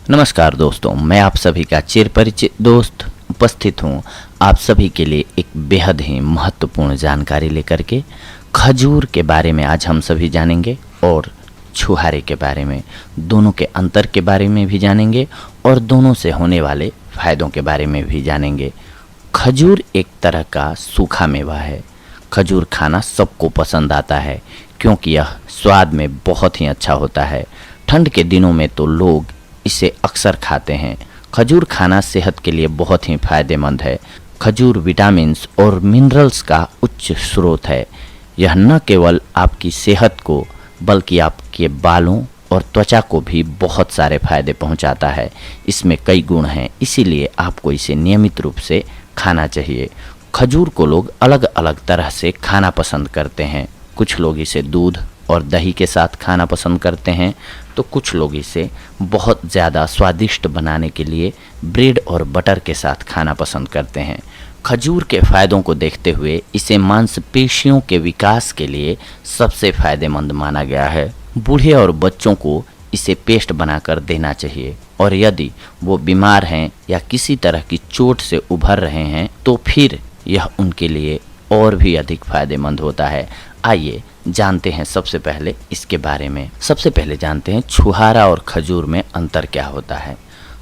नमस्कार दोस्तों, मैं आप सभी का चिर परिचित दोस्त उपस्थित हूँ आप सभी के लिए एक बेहद ही महत्वपूर्ण जानकारी लेकर के। खजूर के बारे में आज हम सभी जानेंगे और छुहारे के बारे में, दोनों के अंतर के बारे में भी जानेंगे और दोनों से होने वाले फायदों के बारे में भी जानेंगे। खजूर एक तरह का सूखा मेवा है। खजूर खाना सबको पसंद आता है क्योंकि यह स्वाद में बहुत ही अच्छा होता है। ठंड के दिनों में तो लोग इसे अक्सर खाते हैं। खजूर खाना सेहत के लिए बहुत ही फायदेमंद है। खजूर विटामिन्स और मिनरल्स का उच्च स्रोत है। यह न केवल आपकी सेहत को बल्कि आपके बालों और त्वचा को भी बहुत सारे फायदे पहुंचाता है। इसमें कई गुण हैं, इसीलिए आपको इसे नियमित रूप से खाना चाहिए। खजूर को लोग अलग अलग तरह से खाना पसंद करते हैं। कुछ लोग इसे दूध और दही के साथ खाना पसंद करते हैं, तो कुछ लोग इसे बहुत ज़्यादा स्वादिष्ट बनाने के लिए ब्रेड और बटर के साथ खाना पसंद करते हैं। खजूर के फ़ायदों को देखते हुए इसे मांसपेशियों के विकास के लिए सबसे फ़ायदेमंद माना गया है। बूढ़े और बच्चों को इसे पेस्ट बनाकर देना चाहिए और यदि वो बीमार हैं या किसी तरह की चोट से उभर रहे हैं तो फिर यह उनके लिए और भी अधिक फ़ायदेमंद होता है। आइए जानते हैं सबसे पहले इसके बारे में। सबसे पहले जानते हैं छुहारा और खजूर में अंतर क्या होता है।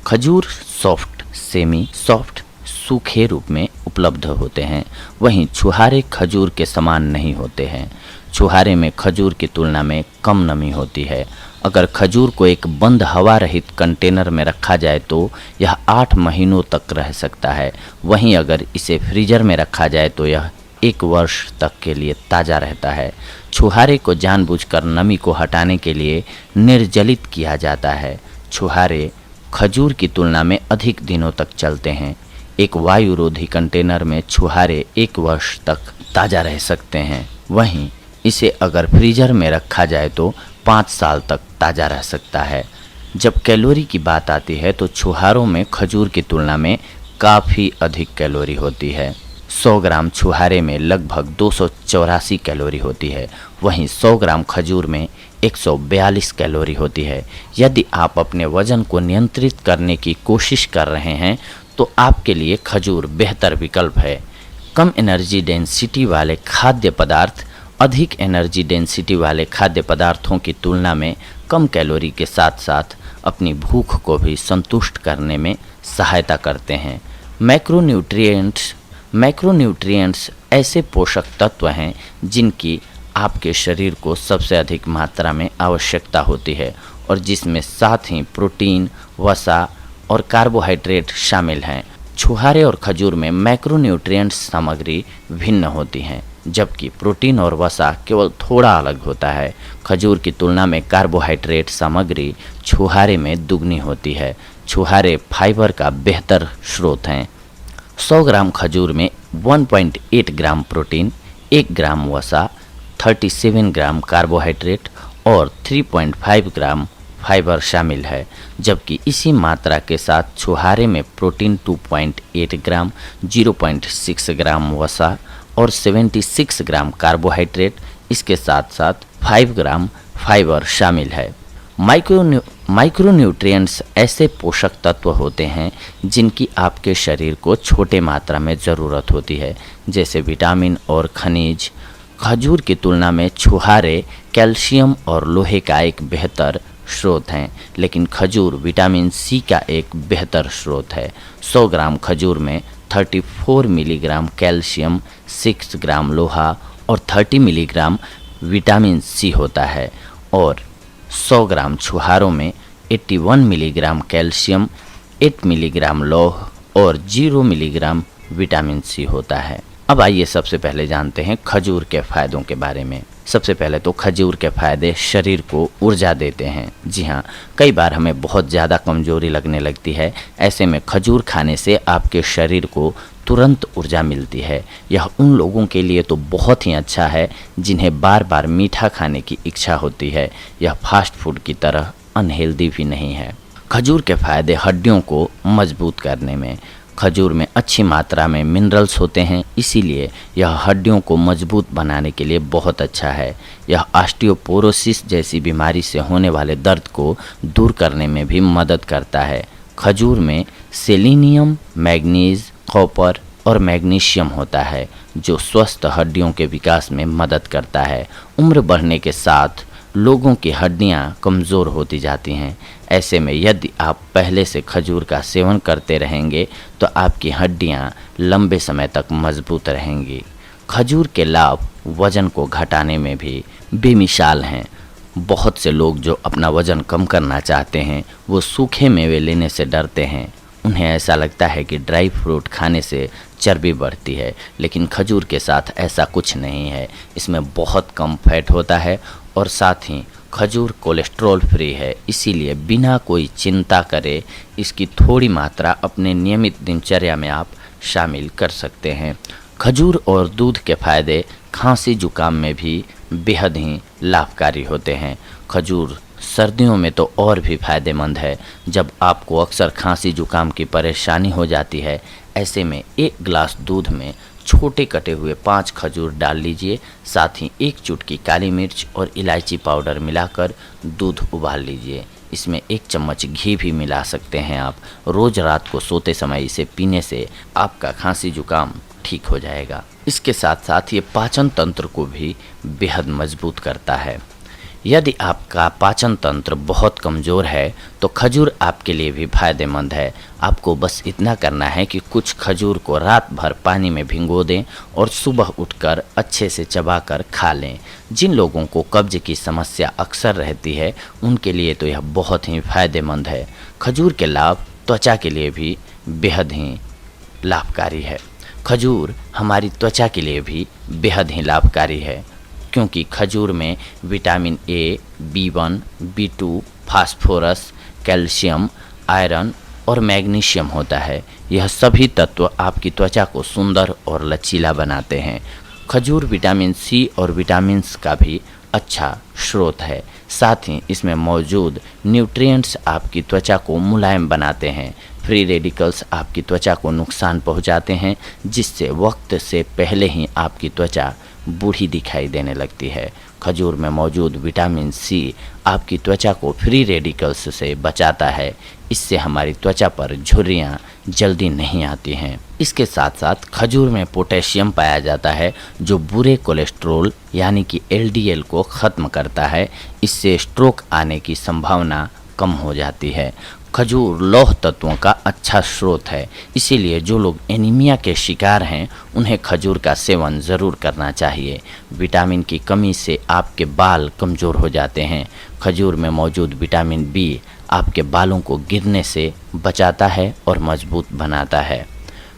खजूर सॉफ्ट, सेमी सॉफ्ट, सूखे रूप में उपलब्ध होते हैं, वहीं छुहारे खजूर के समान नहीं होते हैं। छुहारे में खजूर की तुलना में कम नमी होती है। अगर खजूर को एक बंद हवा रहित कंटेनर में रखा जाए तो यह 8 महीनों तक रह सकता है। वहीं अगर इसे फ्रीजर में रखा जाए तो यह 1 वर्ष तक के लिए ताज़ा रहता है। छुहारे को जानबूझकर नमी को हटाने के लिए निर्जलित किया जाता है। छुहारे खजूर की तुलना में अधिक दिनों तक चलते हैं। एक वायुरोधी कंटेनर में छुहारे 1 वर्ष तक ताज़ा रह सकते हैं, वहीं इसे अगर फ्रीजर में रखा जाए तो 5 साल तक ताज़ा रह सकता है। जब कैलोरी की बात आती है तो छुहारों में खजूर की तुलना में काफ़ी अधिक कैलोरी होती है। 100 ग्राम छुहारे में लगभग 284 कैलोरी होती है, वहीं 100 ग्राम खजूर में 142 कैलोरी होती है। यदि आप अपने वजन को नियंत्रित करने की कोशिश कर रहे हैं तो आपके लिए खजूर बेहतर विकल्प है। कम एनर्जी डेंसिटी वाले खाद्य पदार्थ अधिक एनर्जी डेंसिटी वाले खाद्य पदार्थों की तुलना में कम कैलोरी के साथ साथ अपनी भूख को भी संतुष्ट करने में सहायता करते हैं। मैक्रोन्यूट्रिएंट्स ऐसे पोषक तत्व हैं जिनकी आपके शरीर को सबसे अधिक मात्रा में आवश्यकता होती है और जिसमें साथ ही प्रोटीन, वसा और कार्बोहाइड्रेट शामिल हैं। छुहारे और खजूर में मैक्रोन्यूट्रिएंट्स सामग्री भिन्न होती हैं, जबकि प्रोटीन और वसा केवल थोड़ा अलग होता है। खजूर की तुलना में कार्बोहाइड्रेट सामग्री छुहारे में दुगनी होती है। छुहारे फाइबर का बेहतर स्रोत हैं। 100 ग्राम खजूर में 1.8 ग्राम प्रोटीन, 1 ग्राम वसा, 37 ग्राम कार्बोहाइड्रेट और 3.5 ग्राम फाइबर शामिल है, जबकि इसी मात्रा के साथ छुहारे में प्रोटीन 2.8 ग्राम, 0.6 ग्राम वसा और 76 ग्राम कार्बोहाइड्रेट, इसके साथ साथ 5 ग्राम फाइबर शामिल है। माइक्रोन्यूट्रिएंट्स ऐसे पोषक तत्व होते हैं जिनकी आपके शरीर को छोटे मात्रा में ज़रूरत होती है, जैसे विटामिन और खनिज। खजूर की तुलना में छुहारे कैल्शियम और लोहे का एक बेहतर स्रोत हैं, लेकिन खजूर विटामिन सी का एक बेहतर स्रोत है। 100 ग्राम खजूर में 34 मिलीग्राम कैल्शियम, 6 ग्राम लोहा और 30 मिलीग्राम विटामिन सी होता है और 100 ग्राम छुहारों में 81 मिलीग्राम कैल्शियम, 8 मिलीग्राम लौह और 0 मिलीग्राम विटामिन सी होता है। अब आइए सबसे पहले जानते हैं खजूर के फ़ायदों के बारे में। सबसे पहले तो खजूर के फ़ायदे शरीर को ऊर्जा देते हैं। जी हाँ, कई बार हमें बहुत ज़्यादा कमज़ोरी लगने लगती है। ऐसे में खजूर खाने से आपके शरीर को तुरंत ऊर्जा मिलती है। यह उन लोगों के लिए तो बहुत ही अच्छा है जिन्हें बार बार मीठा खाने की इच्छा होती है। यह फास्ट फूड की तरह अनहेल्दी भी नहीं है। खजूर के फ़ायदे हड्डियों को मजबूत करने में। खजूर में अच्छी मात्रा में मिनरल्स होते हैं, इसीलिए यह हड्डियों को मजबूत बनाने के लिए बहुत अच्छा है। यह ऑस्टियोपोरोसिस जैसी बीमारी से होने वाले दर्द को दूर करने में भी मदद करता है। खजूर में सेलेनियम, मैग्नीज, कॉपर और मैग्नीशियम होता है, जो स्वस्थ हड्डियों के विकास में मदद करता है। उम्र बढ़ने के साथ लोगों की हड्डियां कमज़ोर होती जाती हैं। ऐसे में यदि आप पहले से खजूर का सेवन करते रहेंगे तो आपकी हड्डियां लंबे समय तक मजबूत रहेंगी। खजूर के लाभ वज़न को घटाने में भी बेमिसाल हैं। बहुत से लोग जो अपना वज़न कम करना चाहते हैं वो सूखे मेवे लेने से डरते हैं। उन्हें ऐसा लगता है कि ड्राई फ्रूट खाने से चर्बी बढ़ती है, लेकिन खजूर के साथ ऐसा कुछ नहीं है। इसमें बहुत कम फैट होता है और साथ ही खजूर कोलेस्ट्रॉल फ्री है, इसीलिए बिना कोई चिंता करे इसकी थोड़ी मात्रा अपने नियमित दिनचर्या में आप शामिल कर सकते हैं। खजूर और दूध के फायदे खांसी जुकाम में भी बेहद ही लाभकारी होते हैं। खजूर सर्दियों में तो और भी फायदेमंद है। जब आपको अक्सर खांसी जुकाम की परेशानी हो जाती है, ऐसे में 1 गिलास दूध में छोटे कटे हुए 5 खजूर डाल लीजिए, साथ ही 1 चुटकी काली मिर्च और इलायची पाउडर मिलाकर दूध उबाल लीजिए। इसमें 1 चम्मच घी भी मिला सकते हैं आप। रोज़ रात को सोते समय इसे पीने से आपका खांसी जुकाम ठीक हो जाएगा। इसके साथ साथ ये पाचन तंत्र को भी बेहद मजबूत करता है। यदि आपका पाचन तंत्र बहुत कमज़ोर है तो खजूर आपके लिए भी फायदेमंद है। आपको बस इतना करना है कि कुछ खजूर को रात भर पानी में भिगो दें और सुबह उठकर अच्छे से चबाकर खा लें। जिन लोगों को कब्ज की समस्या अक्सर रहती है उनके लिए तो यह बहुत ही फायदेमंद है। खजूर के लाभ त्वचा के लिए भी बेहद ही लाभकारी है। खजूर हमारी त्वचा के लिए भी बेहद ही लाभकारी है, क्योंकि खजूर में vitamin A, B1, B2, phosphorus, calcium, iron और मैग्नीशियम होता है। यह सभी तत्व आपकी त्वचा को सुंदर और लचीला बनाते हैं। खजूर विटामिन सी और विटामिन्स का भी अच्छा स्रोत है। साथ ही इसमें मौजूद न्यूट्रिएंट्स आपकी त्वचा को मुलायम बनाते हैं। फ्री रेडिकल्स आपकी त्वचा को नुकसान पहुंचाते हैं, जिससे वक्त से पहले ही आपकी त्वचा बूढ़ी दिखाई देने लगती है। खजूर में मौजूद विटामिन सी आपकी त्वचा को फ्री रेडिकल्स से बचाता है। इससे हमारी त्वचा पर झुर्रियाँ जल्दी नहीं आती हैं। इसके साथ साथ खजूर में पोटेशियम पाया जाता है, जो बुरे कोलेस्ट्रॉल यानी कि LDL को ख़त्म करता है। इससे स्ट्रोक आने की संभावना कम हो जाती है। खजूर लौह तत्वों का अच्छा स्रोत है, इसीलिए जो लोग एनीमिया के शिकार हैं उन्हें खजूर का सेवन ज़रूर करना चाहिए। विटामिन की कमी से आपके बाल कमज़ोर हो जाते हैं। खजूर में मौजूद विटामिन B आपके बालों को गिरने से बचाता है और मजबूत बनाता है।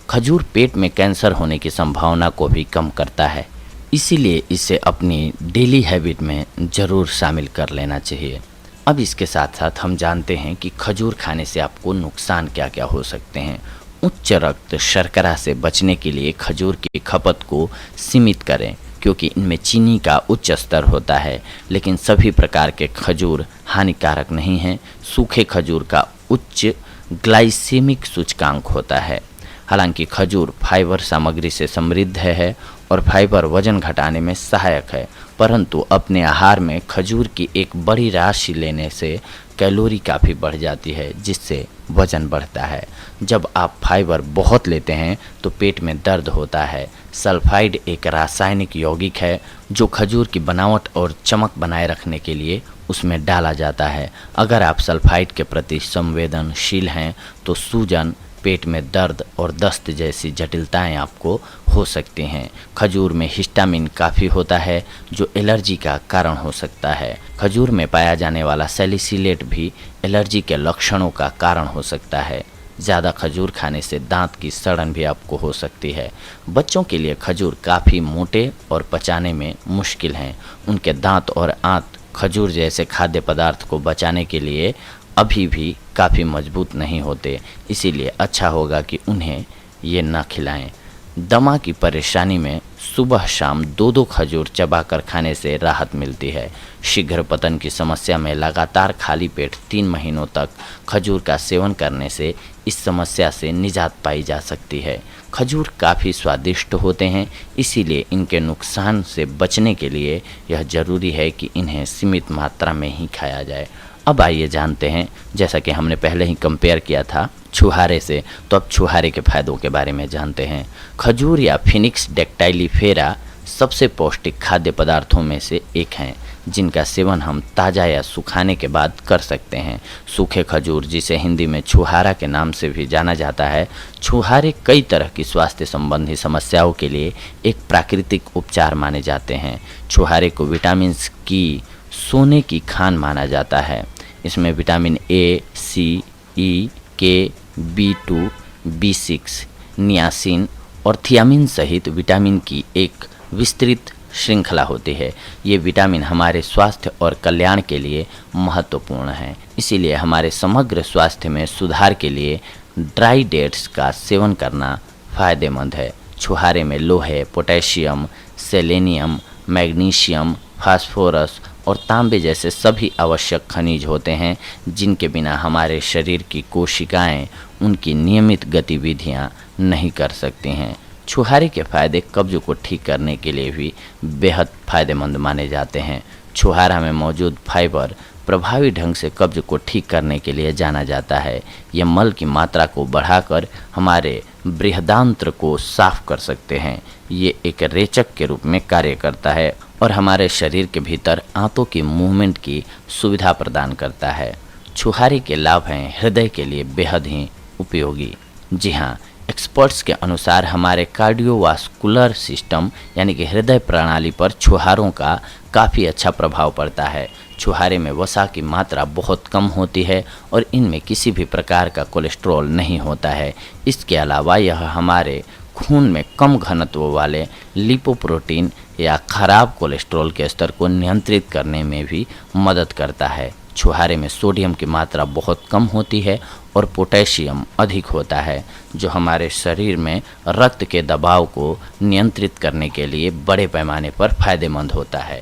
खजूर पेट में कैंसर होने की संभावना को भी कम करता है, इसीलिए इसे अपनी डेली हैबिट में ज़रूर शामिल कर लेना चाहिए। अब इसके साथ साथ हम जानते हैं कि खजूर खाने से आपको नुकसान क्या क्या हो सकते हैं। उच्च रक्त शर्करा से बचने के लिए खजूर की खपत को सीमित करें, क्योंकि इनमें चीनी का उच्च स्तर होता है। लेकिन सभी प्रकार के खजूर हानिकारक नहीं हैं। सूखे खजूर का उच्च ग्लाइसेमिक सूचकांक होता है। हालांकि खजूर फाइबर सामग्री से समृद्ध है और फाइबर वजन घटाने में सहायक है, परंतु अपने आहार में खजूर की एक बड़ी राशि लेने से कैलोरी काफ़ी बढ़ जाती है, जिससे वजन बढ़ता है। जब आप फाइबर बहुत लेते हैं तो पेट में दर्द होता है। सल्फाइड एक रासायनिक यौगिक है जो खजूर की बनावट और चमक बनाए रखने के लिए उसमें डाला जाता है। अगर आप सल्फाइड के प्रति संवेदनशील हैं तो सूजन, पेट में दर्द और दस्त जैसी जटिलताएं आपको हो सकती हैं। खजूर में हिस्टामिन काफ़ी होता है जो एलर्जी का कारण हो सकता है। खजूर में पाया जाने वाला सैलिसिलेट भी एलर्जी के लक्षणों का कारण हो सकता है। ज़्यादा खजूर खाने से दांत की सड़न भी आपको हो सकती है। बच्चों के लिए खजूर काफ़ी मोटे और पचाने में मुश्किल हैं। उनके दांत और आंत खजूर जैसे खाद्य पदार्थ को बचाने के लिए अभी भी काफ़ी मजबूत नहीं होते, इसीलिए अच्छा होगा कि उन्हें ये ना खिलाएं। दमा की परेशानी में सुबह शाम 2-2 खजूर चबाकर खाने से राहत मिलती है। शीघ्र पतन की समस्या में लगातार खाली पेट 3 महीनों तक खजूर का सेवन करने से इस समस्या से निजात पाई जा सकती है। खजूर काफ़ी स्वादिष्ट होते हैं, इसीलिए इनके नुकसान से बचने के लिए यह ज़रूरी है कि इन्हें सीमित मात्रा में ही खाया जाए। अब आइए जानते हैं, जैसा कि हमने पहले ही कंपेयर किया था छुहारे से, तो अब छुहारे के फायदों के बारे में जानते हैं। खजूर या फिनिक्स डेक्टाइलिफेरा सबसे पौष्टिक खाद्य पदार्थों में से एक हैं, जिनका सेवन हम ताज़ा या सुखाने के बाद कर सकते हैं। सूखे खजूर, जिसे हिंदी में छुहारा के नाम से भी जाना जाता है, छुहारे कई तरह की स्वास्थ्य संबंधी समस्याओं के लिए एक प्राकृतिक उपचार माने जाते हैं। छुहारे को विटामिन की सोने की खान माना जाता है। इसमें विटामिन ए, सी, ई, के, B2, B6, नियासिन और थियामिन सहित विटामिन की एक विस्तृत श्रृंखला होती है। ये विटामिन हमारे स्वास्थ्य और कल्याण के लिए महत्वपूर्ण हैं। इसीलिए हमारे समग्र स्वास्थ्य में सुधार के लिए ड्राई डेट्स का सेवन करना फ़ायदेमंद है। छुहारे में लोहे, पोटेशियम, सेलेनियम, मैग्नीशियम, फास्फोरस और तांबे जैसे सभी आवश्यक खनिज होते हैं, जिनके बिना हमारे शरीर की कोशिकाएं उनकी नियमित गतिविधियां नहीं कर सकती हैं। छुहारे के फायदे कब्ज को ठीक करने के लिए भी बेहद फायदेमंद माने जाते हैं। छुहारा में मौजूद फाइबर प्रभावी ढंग से कब्ज को ठीक करने के लिए जाना जाता है। यह मल की मात्रा को बढ़ाकर हमारे बृहदांत्र को साफ कर सकते हैं। ये एक रेचक के रूप में कार्य करता है और हमारे शरीर के भीतर आंतों की मूवमेंट की सुविधा प्रदान करता है। छुहारे के लाभ हैं हृदय के लिए बेहद ही उपयोगी। जी हाँ, एक्सपर्ट्स के अनुसार हमारे कार्डियोवास्कुलर सिस्टम यानी कि हृदय प्रणाली पर छुहारों का काफ़ी अच्छा प्रभाव पड़ता है। छुहारे में वसा की मात्रा बहुत कम होती है और इनमें किसी भी प्रकार का कोलेस्ट्रॉल नहीं होता है। इसके अलावा यह हमारे खून में कम घनत्व वाले लिपोप्रोटीन या खराब कोलेस्ट्रॉल के स्तर को नियंत्रित करने में भी मदद करता है। छुहारे में सोडियम की मात्रा बहुत कम होती है और पोटेशियम अधिक होता है, जो हमारे शरीर में रक्त के दबाव को नियंत्रित करने के लिए बड़े पैमाने पर फायदेमंद होता है।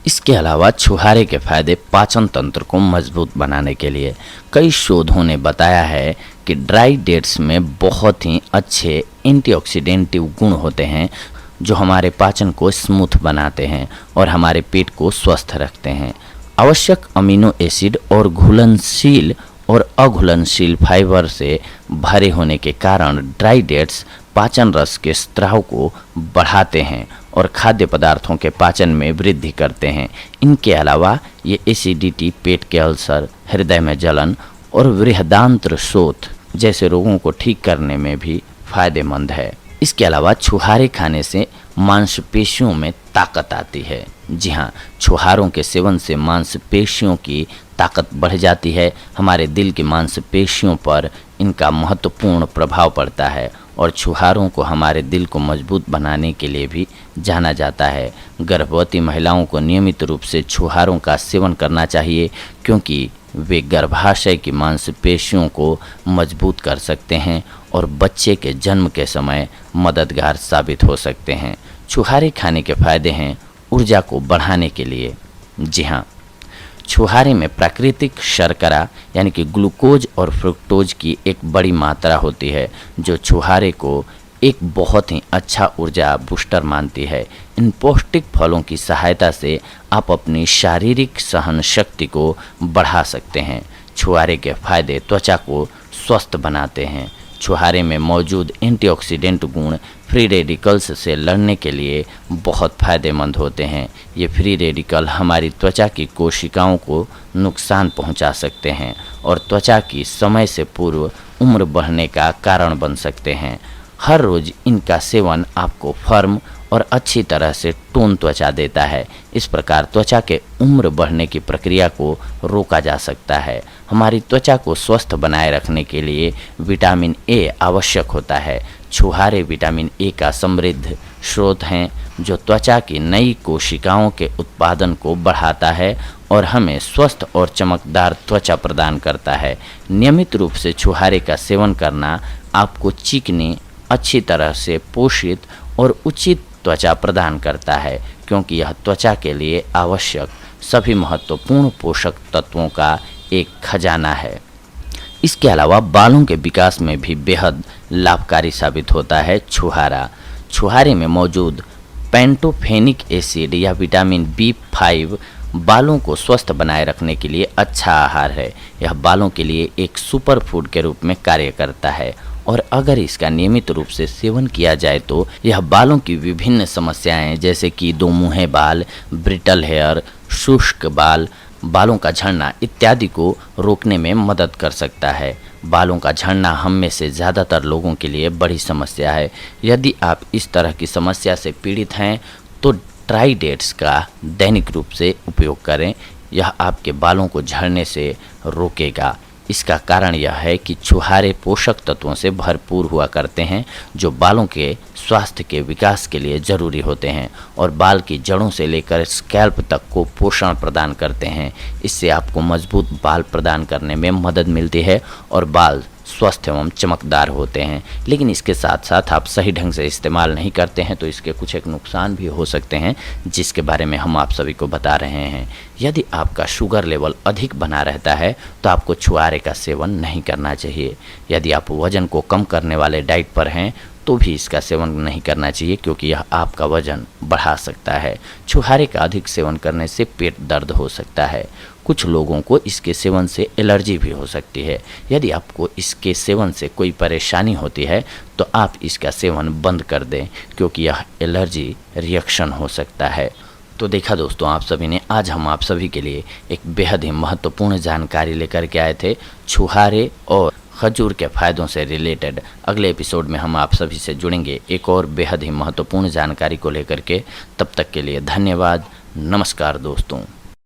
इसके अलावा छुहारे के फायदे पाचन तंत्र को मजबूत बनाने के लिए कई शोधों ने बताया है कि ड्राई डेट्स में बहुत ही अच्छे एंटीऑक्सीडेंटिव गुण होते हैं, जो हमारे पाचन को स्मूथ बनाते हैं और हमारे पेट को स्वस्थ रखते हैं। आवश्यक अमीनो एसिड और घुलनशील और अघुलनशील फाइबर से भरे होने के कारण ड्राई डेट्स पाचन रस के स्राव को बढ़ाते हैं और खाद्य पदार्थों के पाचन में वृद्धि करते हैं। इनके अलावा ये एसिडिटी, पेट के अल्सर, हृदय में जलन और बृहदांत्र शोथ जैसे रोगों को ठीक करने में भी फायदेमंद है। इसके अलावा छुहारे खाने से मांसपेशियों में ताकत आती है। जी हाँ, छुहारों के सेवन से मांसपेशियों की ताकत बढ़ जाती है। हमारे दिल की मांसपेशियों पर इनका महत्वपूर्ण प्रभाव पड़ता है और छुहारों को हमारे दिल को मजबूत बनाने के लिए भी जाना जाता है। गर्भवती महिलाओं को नियमित रूप से छुहारों का सेवन करना चाहिए, क्योंकि वे गर्भाशय की मांसपेशियों को मजबूत कर सकते हैं और बच्चे के जन्म के समय मददगार साबित हो सकते हैं। छुहारे खाने के फायदे हैं ऊर्जा को बढ़ाने के लिए। जी हाँ, छुहारे में प्राकृतिक शर्करा यानी कि ग्लूकोज और फ्रुक्टोज की एक बड़ी मात्रा होती है, जो छुहारे को एक बहुत ही अच्छा ऊर्जा बूस्टर मानती है। इन पौष्टिक फलों की सहायता से आप अपनी शारीरिक सहन शक्ति को बढ़ा सकते हैं। छुहारे के फायदे त्वचा को स्वस्थ बनाते हैं। छुहारे में मौजूद एंटीऑक्सीडेंट गुण फ्री रेडिकल्स से लड़ने के लिए बहुत फायदेमंद होते हैं। ये फ्री रेडिकल हमारी त्वचा की कोशिकाओं को नुकसान पहुंचा सकते हैं और त्वचा की समय से पूर्व उम्र बढ़ने का कारण बन सकते हैं। हर रोज़ इनका सेवन आपको फर्म और अच्छी तरह से टोन त्वचा देता है। इस प्रकार त्वचा के उम्र बढ़ने की प्रक्रिया को रोका जा सकता है। हमारी त्वचा को स्वस्थ बनाए रखने के लिए विटामिन ए आवश्यक होता है। छुहारे विटामिन ए का समृद्ध स्रोत हैं, जो त्वचा की नई कोशिकाओं के उत्पादन को बढ़ाता है और हमें स्वस्थ और चमकदार त्वचा प्रदान करता है। नियमित रूप से छुहारे का सेवन करना आपको चिकनी अच्छी तरह से पोषित और उचित त्वचा प्रदान करता है, क्योंकि यह त्वचा के लिए आवश्यक सभी महत्वपूर्ण पोषक तत्वों का एक खजाना है। इसके अलावा बालों के विकास में भी बेहद लाभकारी साबित होता है छुहारा। छुहारे में मौजूद पेंटोफेनिक एसिड या विटामिन B5 बालों को स्वस्थ बनाए रखने के लिए अच्छा आहार है। यह बालों के लिए एक सुपर फूड के रूप में कार्य करता है और अगर इसका नियमित रूप से सेवन किया जाए तो यह बालों की विभिन्न समस्याएं जैसे कि दोमुहे बाल, ब्रिटल हेयर, शुष्क बाल, बालों का झड़ना इत्यादि को रोकने में मदद कर सकता है। बालों का झड़ना हम में से ज़्यादातर लोगों के लिए बड़ी समस्या है। यदि आप इस तरह की समस्या से पीड़ित हैं तो ट्राइडेट्स का दैनिक रूप से उपयोग करें। यह आपके बालों को झड़ने से रोकेगा। इसका कारण यह है कि छुहारे पोषक तत्वों से भरपूर हुआ करते हैं जो बालों के स्वास्थ्य के विकास के लिए ज़रूरी होते हैं और बाल की जड़ों से लेकर स्कैल्प तक को पोषण प्रदान करते हैं। इससे आपको मजबूत बाल प्रदान करने में मदद मिलती है और बाल स्वस्थ एवं चमकदार होते हैं। लेकिन इसके साथ साथ आप सही ढंग से इस्तेमाल नहीं करते हैं तो इसके कुछ एक नुकसान भी हो सकते हैं, जिसके बारे में हम आप सभी को बता रहे हैं। यदि आपका शुगर लेवल अधिक बना रहता है तो आपको छुहारे का सेवन नहीं करना चाहिए। यदि आप वजन को कम करने वाले डाइट पर हैं तो भी इसका सेवन नहीं करना चाहिए, क्योंकि यह आपका वजन बढ़ा सकता है। छुहारे का अधिक सेवन करने से पेट दर्द हो सकता है। कुछ लोगों को इसके सेवन से एलर्जी भी हो सकती है। यदि आपको इसके सेवन से कोई परेशानी होती है तो आप इसका सेवन बंद कर दें, क्योंकि यह एलर्जी रिएक्शन हो सकता है। तो देखा दोस्तों, आप सभी ने आज हम आप सभी के लिए एक बेहद ही महत्वपूर्ण जानकारी लेकर के आए थे छुहारे और खजूर के फ़ायदों से रिलेटेड। अगले एपिसोड में हम आप सभी से जुड़ेंगे एक और बेहद ही महत्वपूर्ण जानकारी को लेकर के। तब तक के लिए धन्यवाद। नमस्कार दोस्तों।